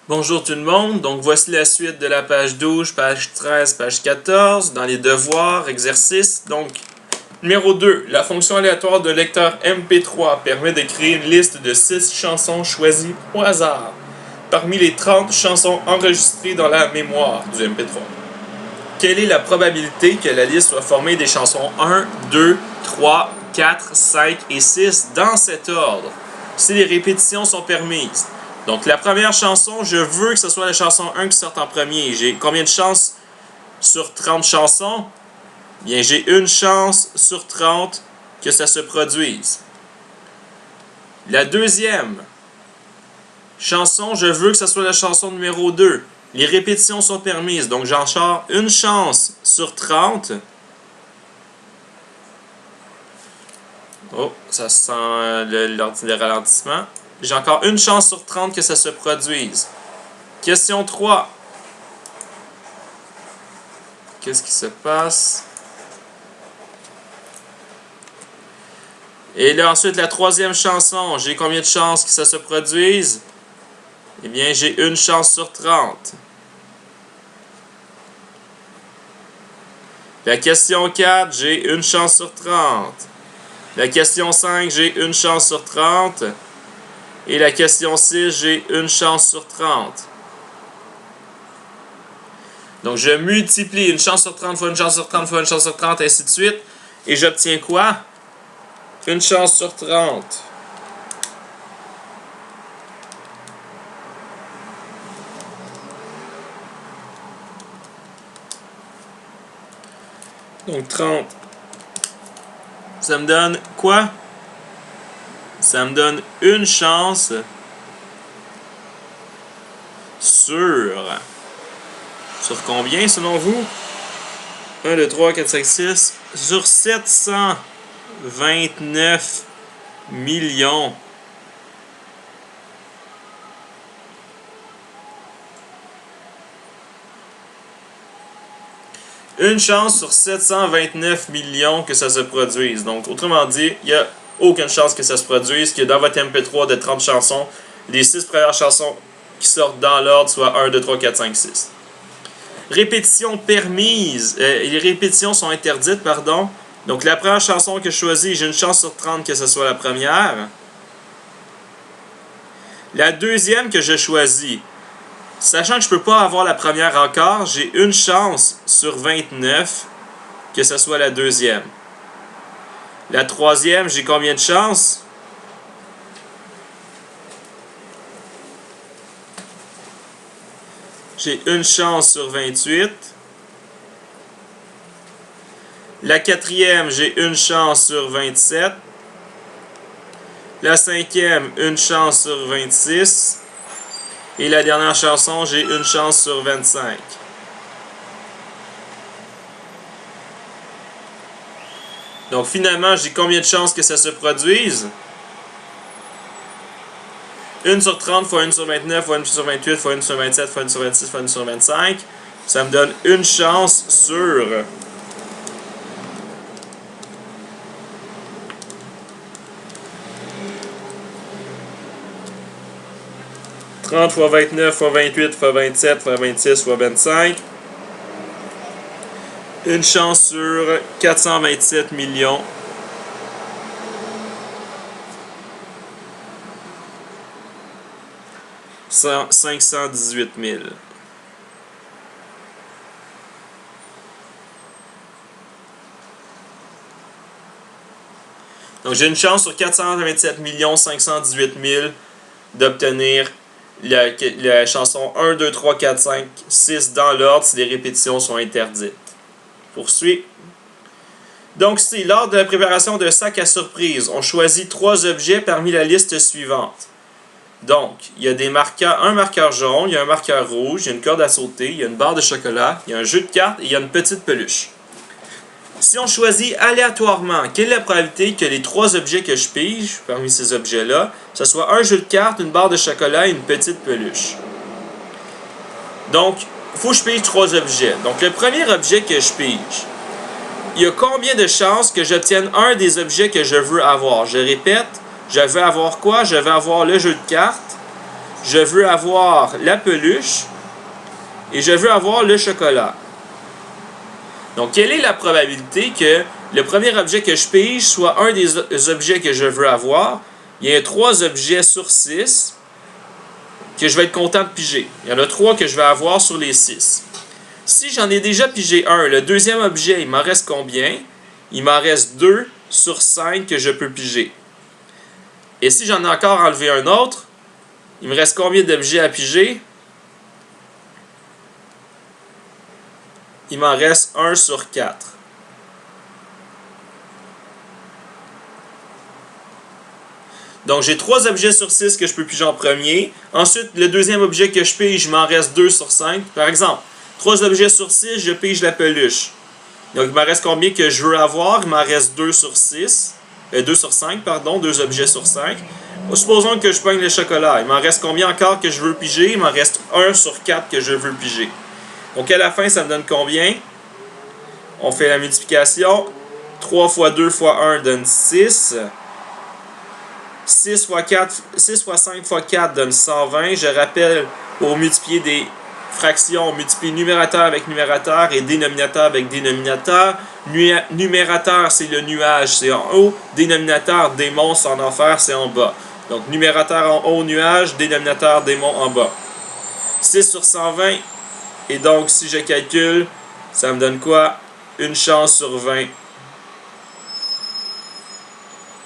Bonjour tout le monde, donc voici la suite de la page 12, page 13, page 14, dans les devoirs, exercices. Donc, numéro 2, la fonction aléatoire de lecteur MP3 permet de créer une liste de 6 chansons choisies au hasard, parmi les 30 chansons enregistrées dans la mémoire du MP3. Quelle est la probabilité que la liste soit formée des chansons 1, 2, 3, 4, 5 et 6 dans cet ordre, si les répétitions sont permises? Donc, la première chanson, je veux que ce soit la chanson 1 qui sorte en premier. J'ai combien de chances sur 30 chansons? Bien, j'ai une chance sur 30 que ça se produise. La deuxième chanson, je veux que ce soit la chanson numéro 2. Les répétitions sont permises, donc j'en sors une chance sur 30. Oh, ça sent le ralentissement. J'ai encore une chance sur 30 que ça se produise. Question 3. Qu'est-ce qui se passe? Et là, ensuite, la troisième chanson. J'ai combien de chances que ça se produise? Eh bien, j'ai une chance sur 30. La question 4, j'ai une chance sur 30. La question 5, j'ai une chance sur 30. Et la question 6, j'ai une chance sur 30. Donc, je multiplie une chance sur 30 fois une chance sur 30 fois une chance sur 30, ainsi de suite. Et j'obtiens quoi? Une chance sur 30. Donc, 30. Ça me donne quoi? Ça me donne une chance sur combien selon vous? 1, 2, 3, 4, 5, 6. Sur 729 millions. Une chance sur 729 millions que ça se produise. Donc, autrement dit, il n'y a aucune chance que ça se produise, que dans votre MP3 de 30 chansons, les 6 premières chansons qui sortent dans l'ordre soient 1, 2, 3, 4, 5, 6. Répétition permise. Les répétitions sont interdites, pardon. Donc, la première chanson que je choisis, j'ai une chance sur 30 que ce soit la première. La deuxième que je choisis, sachant que je ne peux pas avoir la première encore, j'ai une chance sur 29 que ce soit la deuxième. La troisième, j'ai combien de chances? J'ai une chance sur 28. La quatrième, j'ai une chance sur 27. La cinquième, une chance sur 26. Et la dernière chanson, j'ai une chance sur 25. Donc finalement, j'ai combien de chances que ça se produise? 1 sur 30 fois 1 sur 29 fois 1 sur 28 fois 1 sur 27 fois 1 sur 26 fois 1 sur 25. Ça me donne une chance sur 30 fois 29 fois 28 fois 27 fois 26 fois 25. Une chance sur 427 millions. « 518 000. » Donc, j'ai une chance sur 427 518 000 d'obtenir la chanson 1, 2, 3, 4, 5, 6 dans l'ordre si les répétitions sont interdites. Poursuit. Donc, c'est lors de la préparation d'un sac à surprise. On choisit 3 objets parmi la liste suivante. Donc, il y a un marqueur jaune, il y a un marqueur rouge, il y a une corde à sauter, il y a une barre de chocolat, il y a un jeu de cartes et il y a une petite peluche. Si on choisit aléatoirement, quelle est la probabilité que les 3 objets que je pige, parmi ces objets-là, ce soit un jeu de cartes, une barre de chocolat et une petite peluche? Donc, il faut que je pige 3 objets. Donc, le premier objet que je pige, il y a combien de chances que j'obtienne un des objets que je veux avoir? Je répète, je veux avoir quoi? Je veux avoir le jeu de cartes, je veux avoir la peluche et je veux avoir le chocolat. Donc, quelle est la probabilité que le premier objet que je pige soit un des objets que je veux avoir? Il y a 3 objets sur 6 que je vais être content de piger. Il y en a 3 que je vais avoir sur les 6. Si j'en ai déjà pigé un, le deuxième objet, il m'en reste combien? Il m'en reste 2 sur 5 que je peux piger. Et si j'en ai encore enlevé un autre, il me reste combien d'objets à piger? Il m'en reste 1 sur 4. Donc, j'ai 3 objets sur 6 que je peux piger en premier. Ensuite, le deuxième objet que je pige, il m'en reste 2 sur 5. Par exemple, 3 objets sur 6, je pige la peluche. Donc, il m'en reste combien que je veux avoir? Il m'en reste 2 sur 6. 2 sur 5, pardon. 2 objets sur 5. Supposons que je pogne le chocolat. Il m'en reste combien encore que je veux piger? Il m'en reste 1 sur 4 que je veux piger. Donc, à la fin, ça me donne combien? On fait la multiplication. 3 fois 2 fois 1 donne 6. 6 fois 5 fois 4 donne 120. Je rappelle, pour multiplier des fractions, on multiplie numérateur avec numérateur et dénominateur avec dénominateur. Numérateur, c'est le nuage, c'est en haut. Dénominateur, démon, c'est en enfer, c'est en bas. Donc, numérateur en haut, nuage. Dénominateur, démon en bas. 6 sur 120. Et donc, si je calcule, ça me donne quoi? Une chance sur 20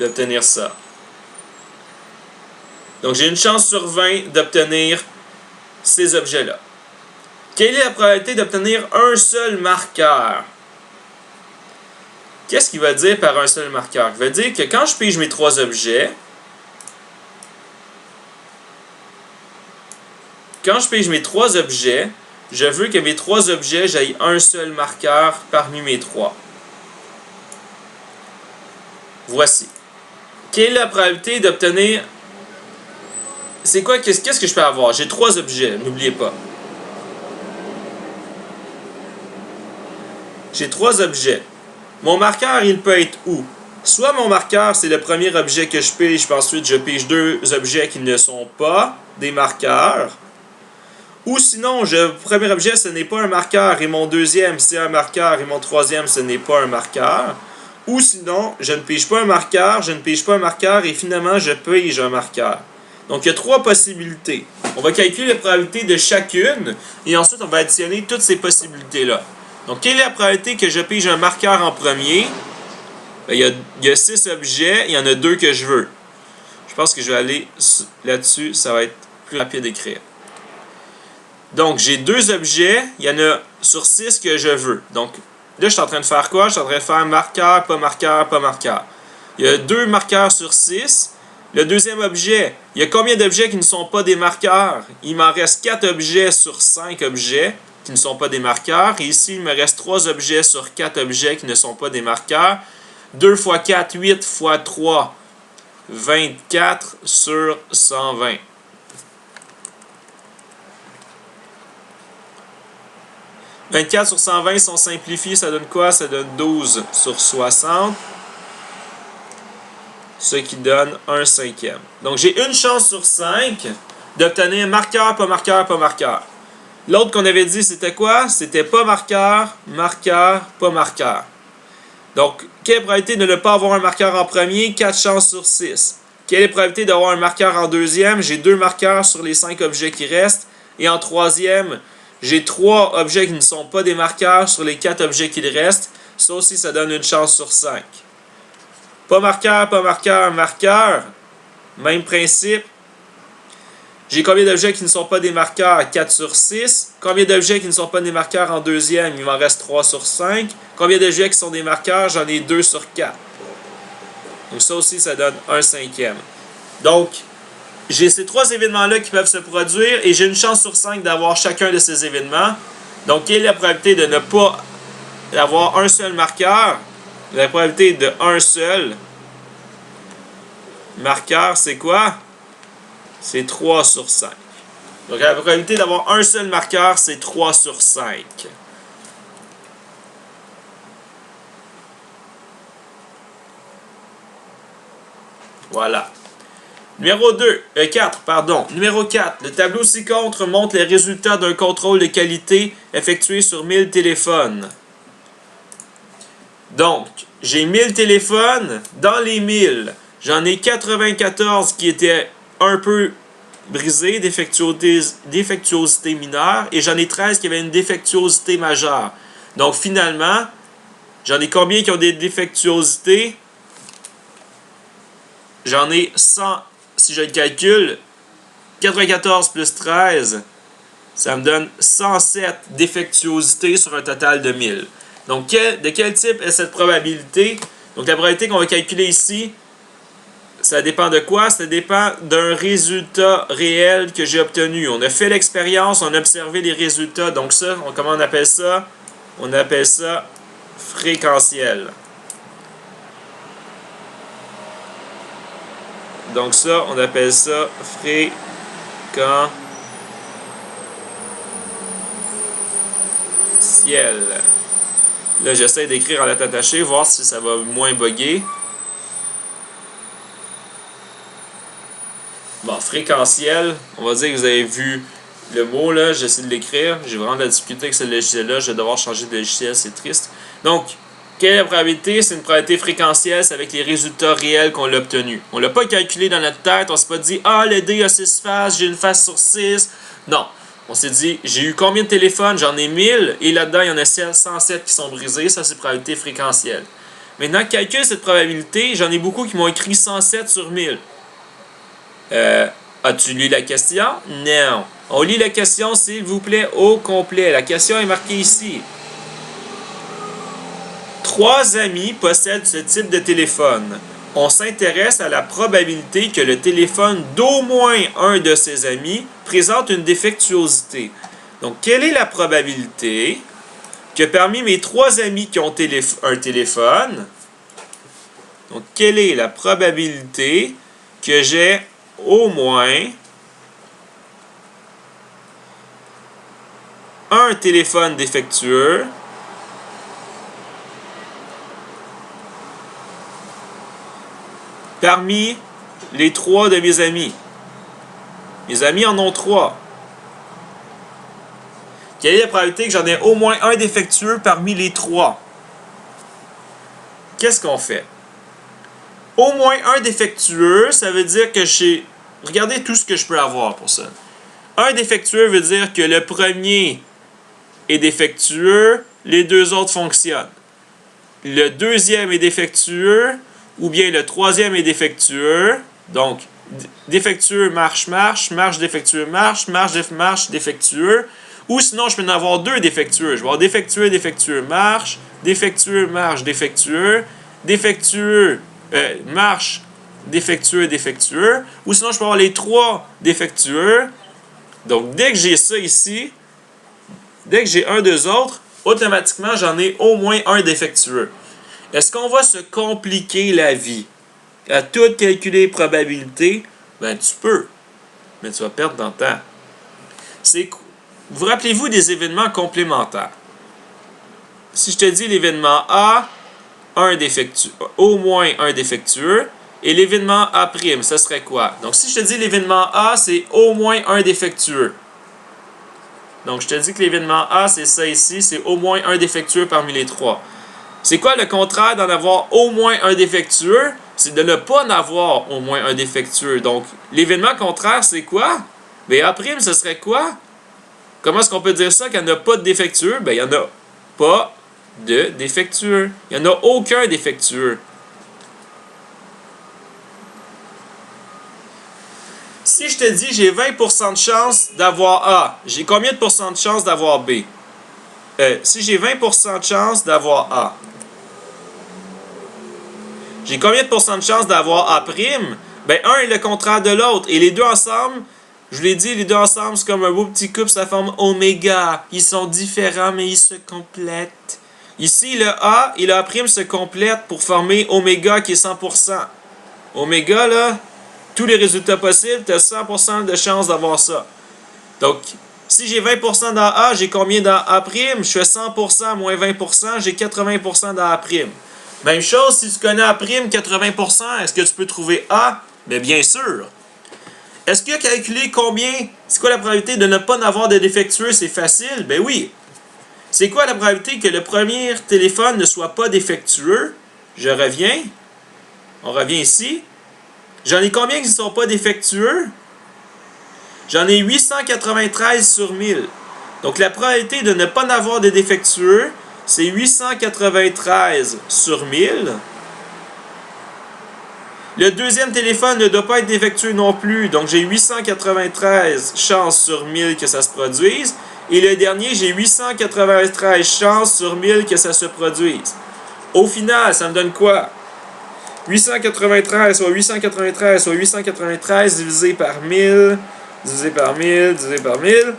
d'obtenir ça. Donc, j'ai une chance sur 20 d'obtenir ces objets-là. Quelle est la probabilité d'obtenir un seul marqueur? Qu'est-ce qu'il va dire par un seul marqueur? Il va dire que quand je pige mes 3 objets, je veux que mes 3 objets, j'aille un seul marqueur parmi mes 3. Voici. Quelle est la probabilité d'obtenir... C'est quoi? Qu'est-ce que je peux avoir? J'ai 3 objets, n'oubliez pas. J'ai 3 objets. Mon marqueur, il peut être où? Soit mon marqueur, c'est le premier objet que je pige, puis ensuite je pige 2 objets qui ne sont pas des marqueurs. Ou sinon, le premier objet, ce n'est pas un marqueur, et mon deuxième, c'est un marqueur, et mon troisième, ce n'est pas un marqueur. Ou sinon, je ne pige pas un marqueur, et finalement, je pige un marqueur. Donc, il y a 3 possibilités. On va calculer la probabilité de chacune, et ensuite, on va additionner toutes ces possibilités-là. Donc, quelle est la probabilité que je pige un marqueur en premier? Bien, il y a 6 objets, il y en a 2 que je veux. Je pense que je vais aller là-dessus, ça va être plus rapide d'écrire. Donc, j'ai 2 objets, il y en a sur 6 que je veux. Donc, là, je suis en train de faire quoi? Je suis en train de faire marqueur, pas marqueur, pas marqueur. Il y a 2 marqueurs sur 6. Le deuxième objet, il y a combien d'objets qui ne sont pas des marqueurs? Il m'en reste 4 objets sur 5 objets qui ne sont pas des marqueurs. Et ici, il me reste 3 objets sur 4 objets qui ne sont pas des marqueurs. 2 fois 4, 8 fois 3, 24 sur 120. « 24 sur 120, si on simplifie, ça donne quoi? Ça donne 12 sur 60. Ce qui donne 1/5. Donc, j'ai une chance sur 5 d'obtenir marqueur, pas marqueur, pas marqueur. L'autre qu'on avait dit, c'était quoi? C'était pas marqueur, marqueur, pas marqueur. Donc, quelle est la probabilité de ne pas avoir un marqueur en premier? 4 chances sur 6. Quelle est la probabilité d'avoir un marqueur en deuxième? J'ai 2 marqueurs sur les 5 objets qui restent. Et en troisième, j'ai 3 objets qui ne sont pas des marqueurs sur les 4 objets qui restent. Ça aussi, ça donne une chance sur 5. Pas marqueur, pas marqueur, marqueur. Même principe. J'ai combien d'objets qui ne sont pas des marqueurs? 4 sur 6. Combien d'objets qui ne sont pas des marqueurs en deuxième? Il m'en reste 3 sur 5. Combien d'objets qui sont des marqueurs? J'en ai 2 sur 4. Donc ça aussi, ça donne 1/5. Donc, j'ai ces 3 événements-là qui peuvent se produire et j'ai une chance sur 5 d'avoir chacun de ces événements. Donc, quelle est la probabilité de ne pas avoir un seul marqueur? La probabilité de un seul marqueur, c'est quoi? C'est 3 sur 5. Donc, la probabilité d'avoir un seul marqueur, c'est 3 sur 5. Voilà. Numéro 4, pardon. Numéro 4. Le tableau ci-contre montre les résultats d'un contrôle de qualité effectué sur 1000 téléphones. Donc, j'ai 1000 téléphones. Dans les 1000, j'en ai 94 qui étaient un peu brisés, défectuosité mineure, et j'en ai 13 qui avaient une défectuosité majeure. Donc, finalement, j'en ai combien qui ont des défectuosités? J'en ai 100, si je le calcule, 94 plus 13, ça me donne 107 défectuosités sur un total de 1000. Donc, de quel type est cette probabilité? Donc, la probabilité qu'on va calculer ici, ça dépend de quoi? Ça dépend d'un résultat réel que j'ai obtenu. On a fait l'expérience, on a observé les résultats. Donc ça, comment on appelle ça? On appelle ça fréquentiel. Donc ça, on appelle ça fréquentiel. Là, j'essaie d'écrire en lettres attachées, voir si ça va moins bugger. Bon, fréquentiel, on va dire que vous avez vu le mot, là, j'essaie de l'écrire. J'ai vraiment de la difficulté avec ce logiciel-là, je vais devoir changer de logiciel, c'est triste. Donc, quelle est la probabilité? C'est une probabilité fréquentielle, c'est avec les résultats réels qu'on l'a obtenu. On ne l'a pas calculé dans notre tête, on ne s'est pas dit « Ah, le dé a 6 faces, j'ai une face sur 6. » Non, on s'est dit « J'ai eu combien de téléphones? J'en ai 1000, et là-dedans, il y en a 107 qui sont brisés. » Ça, c'est probabilité fréquentielle. Maintenant, calcule cette probabilité, j'en ai beaucoup qui m'ont écrit 107 sur 1000. As-tu lu la question? Non. On lit la question, s'il vous plaît, au complet. La question est marquée ici. 3 amis possèdent ce type de téléphone. On s'intéresse à la probabilité que le téléphone d'au moins un de ses amis présente une défectuosité. Donc, quelle est la probabilité que parmi mes 3 amis qui ont un téléphone, donc, quelle est la probabilité que j'ai au moins un téléphone défectueux parmi les 3 de mes amis? Mes amis en ont 3. Quelle est la probabilité que j'en ai au moins un défectueux parmi les 3? Qu'est-ce qu'on fait? Au moins un défectueux, ça veut dire que j'ai... Regardez tout ce que je peux avoir pour ça. Un défectueux veut dire que le premier est défectueux, les 2 autres fonctionnent. Le deuxième est défectueux, ou bien le troisième est défectueux. Donc, défectueux, marche, défectueux, marche, défectueux. Ou sinon, je peux en avoir 2 défectueux. Je vais avoir défectueux, marche, défectueux, défectueux, marche, défectueux. Ou sinon, je peux avoir les 3 défectueux. Donc, dès que j'ai ça ici, dès que j'ai un d'eux autres, automatiquement, j'en ai au moins un défectueux. Est-ce qu'on va se compliquer la vie à tout calculer les probabilités? Ben, tu peux, mais tu vas perdre ton temps. Vous rappelez-vous des événements complémentaires? Si je te dis l'événement A, au moins un défectueux, et l'événement A', ça serait quoi? Donc, si je te dis l'événement A, c'est au moins un défectueux. Donc, je te dis que l'événement A, c'est ça ici, c'est au moins un défectueux parmi les 3. C'est quoi le contraire d'en avoir au moins un défectueux? C'est de ne pas en avoir au moins un défectueux. Donc, l'événement contraire, c'est quoi? Bien, A', ce serait quoi? Comment est-ce qu'on peut dire ça qu'il n'y en a pas de défectueux? Bien, il n'y en a pas de défectueux. Il n'y en a aucun défectueux. Si je te dis j'ai 20% de chance d'avoir A, j'ai combien de pourcents de chance d'avoir B? Si j'ai 20% de chance d'avoir A, j'ai combien de pourcents de chance d'avoir A'? Ben, un est le contraire de l'autre. Et les deux ensemble, je vous l'ai dit, les deux ensemble, c'est comme un beau petit couple, ça forme oméga. Ils sont différents, mais ils se complètent. Ici, le A et le A' se complètent pour former oméga qui est 100%. Oméga, là, tous les résultats possibles, tu as 100% de chance d'avoir ça. Donc, si j'ai 20% dans A, j'ai combien dans A'? Je fais 100% moins 20%, j'ai 80% dans A'. Même chose, si tu connais A', 80%, est-ce que tu peux trouver A? Bien sûr. Est-ce qu'il a calculé combien? C'est quoi la probabilité de ne pas en avoir de défectueux? C'est facile. Ben oui. C'est quoi la probabilité que le premier téléphone ne soit pas défectueux? Je reviens. On revient ici. J'en ai combien qui ne sont pas défectueux? J'en ai 893 sur 1000. Donc la probabilité de ne pas en avoir de défectueux, c'est 893 sur 1000. Le deuxième téléphone ne doit pas être défectueux non plus. Donc j'ai 893 chances sur 1000 que ça se produise. Et le dernier, j'ai 893 chances sur 1000 que ça se produise. Au final, ça me donne quoi? 893 soit 893 soit 893 divisé par 1000, divisé par 1000, divisé par 1000.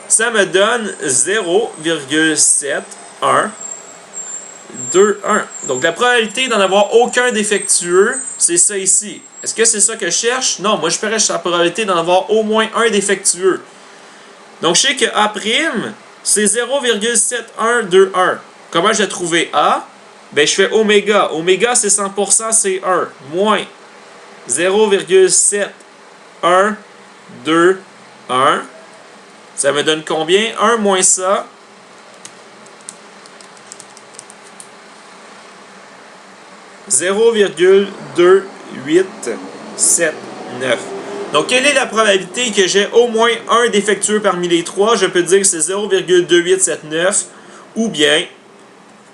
Ça me donne 0,7121. Donc la probabilité d'en avoir aucun défectueux, c'est ça ici. Est-ce que c'est ça que je cherche? Non, moi je cherche la probabilité d'en avoir au moins un défectueux. Donc je sais que A', c'est 0,7121. Comment j'ai trouvé A? Ben je fais oméga. Oméga c'est 100%, c'est 1. Moins 0,7121. Ça me donne combien? 1 moins ça. « 0,2879. » Donc, quelle est la probabilité que j'ai au moins un défectueux parmi les trois? Je peux dire que c'est 0,2879 ou bien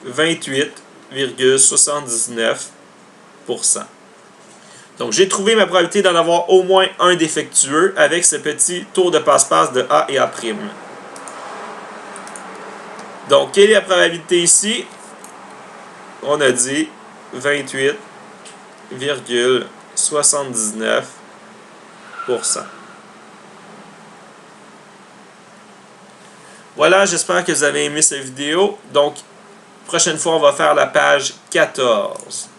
28,79%. Donc, j'ai trouvé ma probabilité d'en avoir au moins un défectueux avec ce petit tour de passe-passe de A et A'. Donc, quelle est la probabilité ici? On a dit 28,79%. Voilà, j'espère que vous avez aimé cette vidéo. Donc, prochaine fois, on va faire la page 14.